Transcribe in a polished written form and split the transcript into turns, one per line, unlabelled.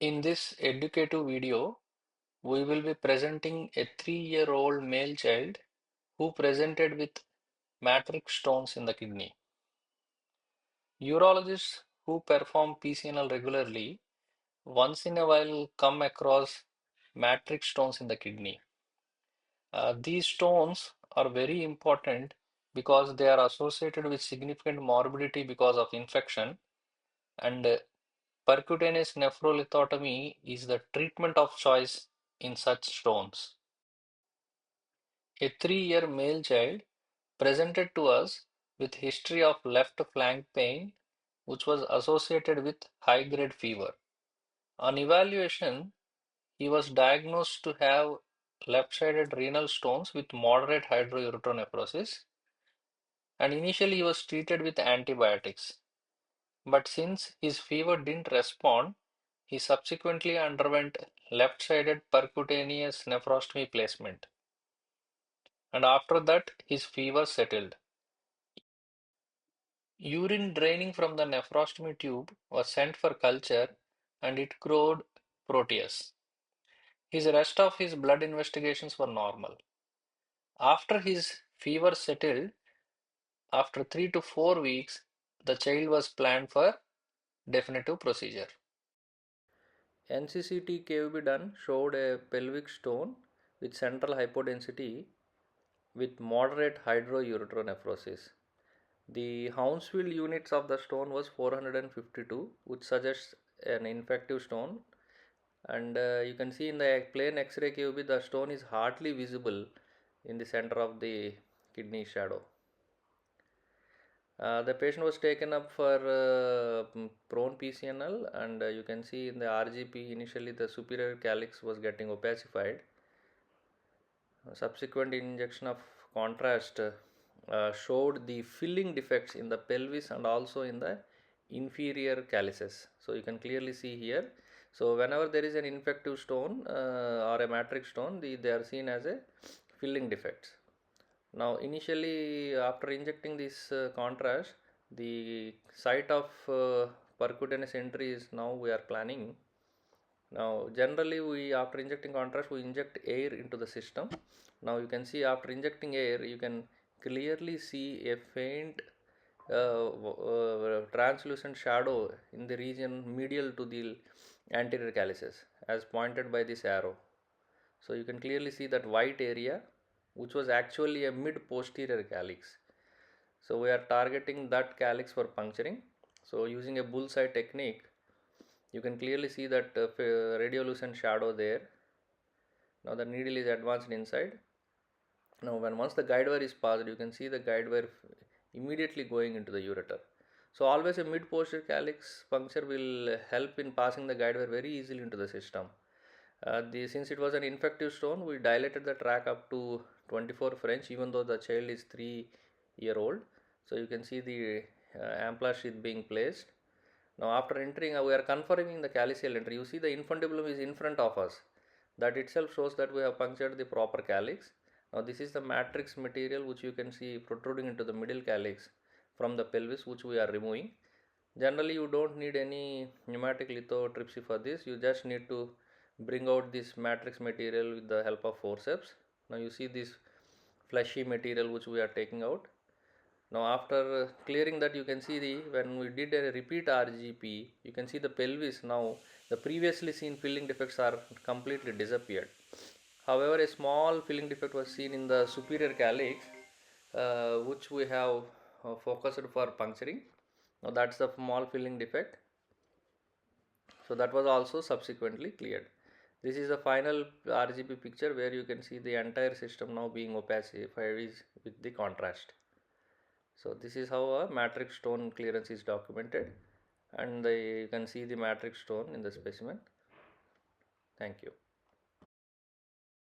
In this educative video, we will be presenting a 3-year-old male child who presented with matric stones in the kidney. Urologists who perform PCNL regularly once in a while come across matric stones in the kidney. These stones are very important because they are associated with significant morbidity because of infection, and percutaneous nephrolithotomy is the treatment of choice in such stones. A 3-year male child presented to us with history of left flank pain, which was associated with high-grade fever. On evaluation, he was diagnosed to have left-sided renal stones with moderate hydrourethronephrosis, and initially he was treated with antibiotics. But since his fever didn't respond, he subsequently underwent left-sided percutaneous nephrostomy placement, and after that his fever settled. Urine draining from the nephrostomy tube was sent for culture and it showed Proteus. His rest of his blood investigations were normal. After his fever settled, after 3 to 4 weeks, the child was planned for definitive procedure. NCCT KUB done showed a pelvic stone with central hypodensity with moderate hydrourethronephrosis. The Hounsfield units of the stone was 452, which suggests an infective stone. And you can see in the plain X-ray QB, the stone is hardly visible in the center of the kidney shadow. The patient was taken up for prone PCNL, and you can see in the RGP initially the superior calyx was getting opacified. Subsequent injection of contrast showed the filling defects in the pelvis and also in the inferior calyces. So you can clearly see here. So whenever there is an infective stone or a matric stone, they are seen as a filling defects. Now initially after injecting this contrast, the site of percutaneous entry is now we are planning. Now generally we after injecting contrast we inject air into the system. Now you can see after injecting air you can clearly see a faint translucent shadow in the region medial to the anterior calyces as pointed by this arrow. So you can clearly see that white area which was actually a mid posterior calyx. So we are targeting that calyx for puncturing. So using a bullseye technique you can clearly see that radiolucent shadow there. Now the needle is advanced inside. Now once the guide wire is passed, you can see the guide wire immediately going into the ureter. So always a mid posterior calyx puncture will help in passing the guide wire very easily into the system. Since it was an infective stone, we dilated the track up to 24 French even though the child is 3-year-old. So you can see the ampla sheath being placed. Now after entering, we are confirming the calyceal entry. You see the infundibulum is in front of us. That itself shows that we have punctured the proper calyx. Now this is the matrix material which you can see protruding into the middle calyx from the pelvis, which we are removing. Generally you don't need any pneumatic lithotripsy for this. You just need to bring out this matrix material with the help of forceps. Now you see this fleshy material which we are taking out. Now after clearing that, you can see when we did a repeat RGP, you can see the pelvis now the previously seen filling defects are completely disappeared. However, a small filling defect was seen in the superior calyx, which we have focused for puncturing. Now that's the small filling defect. So that was also subsequently cleared. This is the final RGP picture where you can see the entire system now being opacified with the contrast. So this is how a matrix stone clearance is documented, and you can see the matrix stone in the specimen. Thank you.